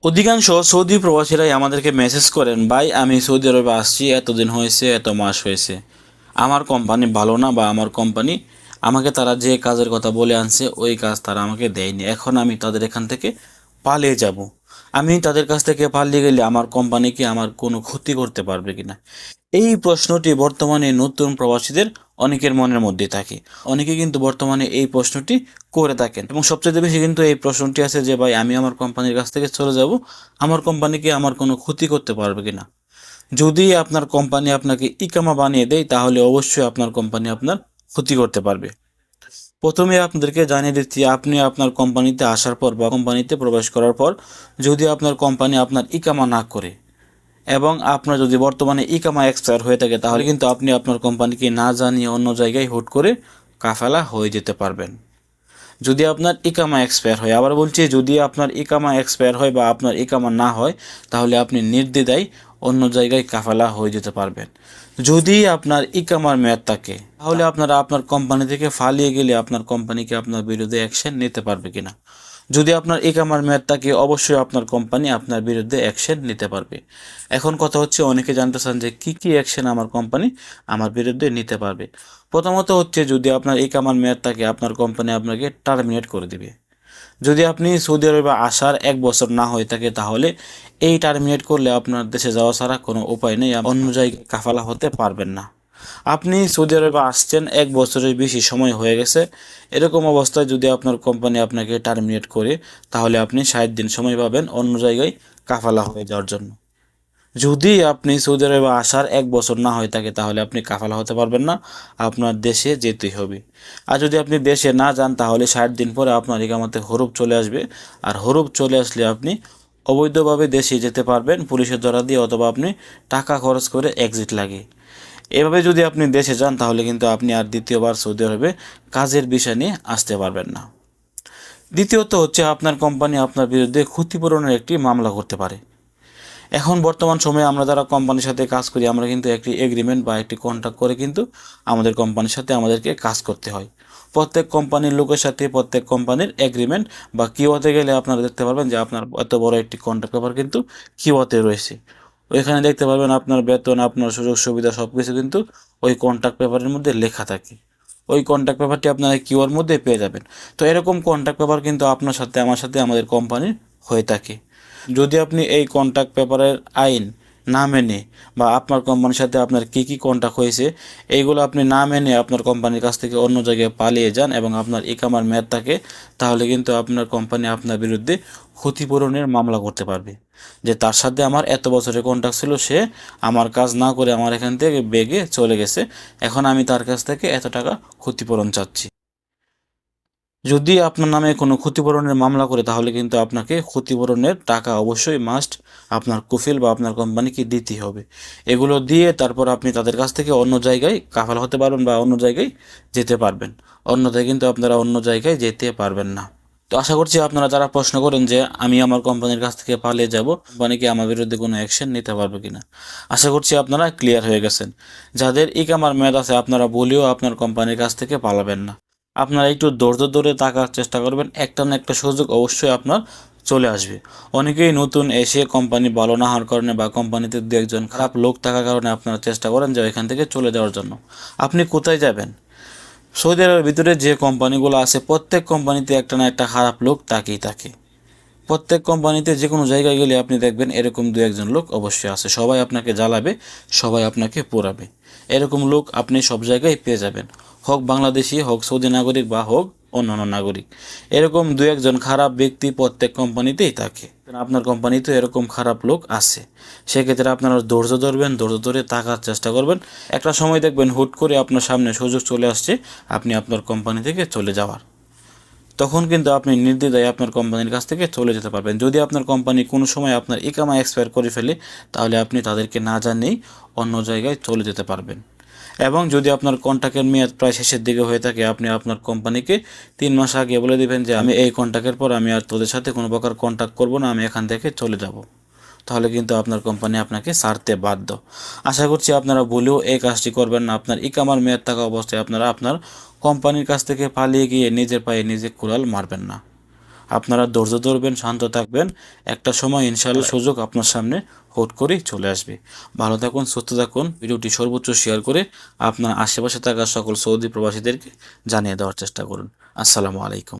অধিকাংশ সৌদি প্রবাসীরাই আমাদেরকে মেসেজ করেন, ভাই আমি সৌদি আরবে আসছি, এতদিন হয়েছে, এত মাস হয়েছে, আমার কোম্পানি ভালো না, বা আমার কোম্পানি আমাকে তারা যে কাজের কথা বলে আনছে ওই কাজ তারা আমাকে দেয়নি, এখন আমি তাদের এখান থেকে পালিয়ে যাব। আমি তাদের কাছ থেকে পালিয়ে গেলে আমার কোম্পানি কি আমার কোনো ক্ষতি করতে পারবে কিনা, এই প্রশ্নটি বর্তমানে নতুন প্রবাসীদের অনেকের মনের মধ্যে থাকে। অনেকে কিন্তু বর্তমানে এই প্রশ্নটি করে থাকেন, এবং সবচেয়ে বেশি কিন্তু এই প্রশ্নটি আছে যে ভাই আমি আমার কোম্পানির কাছ থেকে চলে যাব, আমার কোম্পানিকে আমার কোনো ক্ষতি করতে পারবে কিনা। যদি আপনার কোম্পানি আপনাকে ইকামা বানিয়ে দেয় তাহলে অবশ্যই আপনার কোম্পানি আপনার ক্ষতি করতে পারবে। প্রথমে আপনাদেরকে জানিয়ে দিচ্ছি, আপনি আপনার কোম্পানিতে আসার পর বা কোম্পানিতে প্রবেশ করার পর যদি আপনার কোম্পানি আপনার ইকামা না করে, এবং আপনার যদি বর্তমানে ইকামা এক্সপায়ার হয়ে থাকে, তাহলে কিন্তু আপনি আপনার কোম্পানিকে না জানিয়ে অন্য জায়গায় হুট করে কাফেলা হয়ে যেতে পারবেন। যদি আপনার ইকামা এক্সপায়ার হয়, আবার বলছি, যদি আপনার ইকামা এক্সপায়ার হয় বা আপনার ইকামা না হয়, তাহলে আপনি নির্দ্বিধায় অন্য জায়গায় কাফেলা হয়ে যেতে পারবেন। যদি আপনার ইকামার মেয়াদ থাকে, তাহলে আপনারা আপনার কোম্পানি থেকে পালিয়ে গেলে আপনার কোম্পানিকে আপনার বিরুদ্ধে অ্যাকশন নিতে পারবে কিনা। যদি আপনার ইকামার মেয়াদ থাকে, অবশ্যই আপনার কোম্পানি আপনার বিরুদ্ধে অ্যাকশন নিতে পারবে। এখন কথা হচ্ছে, অনেকে জানতে চান যে কী কী অ্যাকশন আমার কোম্পানি আমার বিরুদ্ধে নিতে পারবে। প্রথমত হচ্ছে, যদি আপনার ইকামার মেয়াদ থাকে, আপনার কোম্পানি আপনাকে টার্মিনেট করে দিবে। যদি আপনি সৌদি আরবে আসার 1 বছর না হয়ে থাকে, তাহলে এই টার্মিনেট করলে আপনার দেশে যাওয়া ছাড়া কোনো উপায় নেই, অন্য জায়গায় কাফালা হতে পারবেন না। আপনি সৌদি আরবে আসছেন, 1 বছরের বেশি সময় হয়ে গেছে, এরকম অবস্থায় যদি আপনার কোম্পানি আপনাকে টার্মিনেট করে, তাহলে আপনি 60 দিন সময় পাবেন অন্য জায়গায় কাফালা হয়ে যাওয়ার জন্য। যদি আপনি সৌদি আরবে আসার 1 বছর না হয়ে থাকে, তাহলে আপনি কাফালা হতে পারবেন না, আপনার দেশে যেতেই হবে। আর যদি আপনি দেশে না যান, তাহলে 60 দিন পরে আপনার ইকামাতে হরুপ চলে আসবে, আর হরুপ চলে আসলে আপনি অবৈধভাবে দেশে যেতে পারবেন পুলিশের ধরা দিয়ে, অথবা আপনি টাকা খরচ করে এক্সিট লাগে। এভাবে যদি আপনি দেশে যান, তাহলে কিন্তু আপনি আর দ্বিতীয়বার সৌদি আরবে কাজের বিষয় নিয়ে আসতে পারবেন না। দ্বিতীয়ত হচ্ছে, আপনার কোম্পানি আপনার বিরুদ্ধে ক্ষতিপূরণের একটি মামলা করতে পারে। এখন বর্তমান সময়ে আমরা যারা কোম্পানির সাথে কাজ করি, আমরা কিন্তু একটি এগ্রিমেন্ট বা একটি কন্ট্রাক্ট করে কিন্তু আমাদের কোম্পানির সাথে আমাদেরকে কাজ করতে হয়। প্রত্যেক কোম্পানির লোকের সাথে প্রত্যেক কোম্পানির এগ্রিমেন্ট বা কিওতে গেলে আপনারা দেখতে পারবেন যে আপনার এত বড় একটি কন্ট্রাক্ট পেপার কিন্তু কিওতে রয়েছে। ওইখানে দেখতে পারবেন আপনার বেতন, আপনার সুযোগ সুবিধা সব কিছু কিন্তু ওই কন্ট্রাক্ট পেপারের মধ্যে লেখা থাকে। ওই কন্ট্রাক্ট পেপারটি আপনারা কিওর মধ্যে পেয়ে যাবেন। তো এরকম কন্ট্রাক্ট পেপার কিন্তু আপনার সাথে আমার সাথে আমাদের কোম্পানির হয়ে থাকে। যদি আপনি এই কন্ট্রাক্ট পেপারের আইন না মেনে, বা আপনার কোম্পানির সাথে আপনার কী কী কন্ট্রাক্ট হয়েছে এইগুলো আপনি না মেনে আপনার কোম্পানির কাছ থেকে অন্য জায়গায় পালিয়ে যান, এবং আপনার ইকামার মেয়াদ থাকে, তাহলে কিন্তু আপনার কোম্পানি আপনার বিরুদ্ধে ক্ষতিপূরণের মামলা করতে পারবে, যে তার সাথে আমার এত বছরের কন্ট্রাক্ট ছিল, সে আমার কাজ না করে আমার এখান থেকে বেগে চলে গেছে, এখন আমি তার কাছ থেকে এত টাকা ক্ষতিপূরণ চাচ্ছি। যদি আপনার নামে কোনো ক্ষতিপূরণের মামলা করে, তাহলে কিন্তু আপনাকে ক্ষতিপূরণের টাকা অবশ্যই মাস্ট আপনার কফিল বা আপনার কোম্পানিকে দিতেই হবে। এগুলো দিয়ে তারপর আপনি তাদের কাছ থেকে অন্য জায়গায় কাফাল হতে পারবেন বা অন্য জায়গায় যেতে পারবেন। অন্যথায় কিন্তু আপনারা অন্য জায়গায় যেতে পারবেন না। তো আশা করছি আপনারা যারা প্রশ্ন করেন যে আমি আমার কোম্পানির কাছ থেকে পালিয়ে যাব, কোম্পানি কি আমার বিরুদ্ধে কোনো অ্যাকশন নিতে পারবে কিনা, আশা করছি আপনারা ক্লিয়ার হয়ে গেছেন। যাদের ইকামার মেয়াদ আছে, আপনারা বলেও আপনার কোম্পানির কাছ থেকে পালাবেন না। আপনারা একটু ধৈর্য ধরে থাকার চেষ্টা করবেন, একটা না একটা সুযোগ অবশ্যই আপনার চলে আসবে। অনেকেই নতুন এসে কোম্পানি ভালো না হওয়ার কারণে বা কোম্পানিতে দু একজন খারাপ লোক থাকার কারণে আপনারা চেষ্টা করেন যে এখান থেকে চলে যাওয়ার জন্য। আপনি কোথায় যাবেন? সৌদি আরবের ভিতরে যে কোম্পানিগুলো আছে, প্রত্যেক কোম্পানিতে একটা না একটা খারাপ লোক তাকেই থাকে। প্রত্যেক কোম্পানিতে যে কোনো জায়গায় গেলে আপনি দেখবেন এরকম দু একজন লোক অবশ্যই আছে, সবাই আপনাকে জ্বালাবে, সবাই আপনাকে পোড়াবে। এরকম লোক আপনি সব জায়গায় পেয়ে যাবেন, হোক বাংলাদেশি, হোক সৌদি নাগরিক, বা হোক অন্যান্য নাগরিক। এরকম দু একজন খারাপ ব্যক্তি প্রত্যেক কোম্পানিতেই থাকে। আপনার কোম্পানিতে এরকম খারাপ লোক আছে, সেক্ষেত্রে আপনারা ধৈর্য ধরবেন, ধৈর্য ধরে থাকার চেষ্টা করবেন। একটা সময় দেখবেন হুট করে আপনার সামনে সুযোগ চলে আসছে আপনি আপনার কোম্পানি থেকে চলে যাওয়ার, তখন কিন্তু আপনি নির্দ্বিধায় আপনার কোম্পানির কাছ থেকে চলে যেতে পারবেন। যদি আপনার কোম্পানি কোনো সময় আপনার ইকামা এক্সপায়ার করে ফেলে, তাহলে আপনি তাদেরকে না জানিয়েই অন্য জায়গায় চলে যেতে পারবেন। এবং যদি আপনার কন্ট্রাক্টের মেয়াদ প্রায় শেষের দিকে হয়ে থাকে, আপনি আপনার কোম্পানিকে 3 মাস আগে বলে দেবেন যে আমি এই কন্ট্রাক্টের পর আমি আর তোদের সাথে কোনো প্রকার কন্ট্যাক্ট করব না, আমি এখান থেকে চলে যাব। তাহলে কিন্তু আপনার কোম্পানি আপনাকে ছাড়তে বাধ্য। আশা করছি আপনারা ভুলেও এই কাজটি করবেন না। আপনার ইকামার মেয়াদ থাকা অবস্থায় আপনারা আপনার কোম্পানির কাছ থেকে পালিয়ে গিয়ে নিজের পায়ে নিজে কুড়াল মারবেন না। আপনারা ধৈর্য ধরবেন, শান্ত থাকবেন, একটা সময় ইনশাআল্লাহ সুযোগ আপনার সামনে হুট করেই চলে আসবে। ভালো থাকুন, সুস্থ থাকুন। ভিডিওটি সর্বোচ্চ শেয়ার করে আপনার আশেপাশে থাকা সকল সৌদি প্রবাসীদেরকে জানিয়ে দেওয়ার চেষ্টা করুন। আসসালামু আলাইকুম।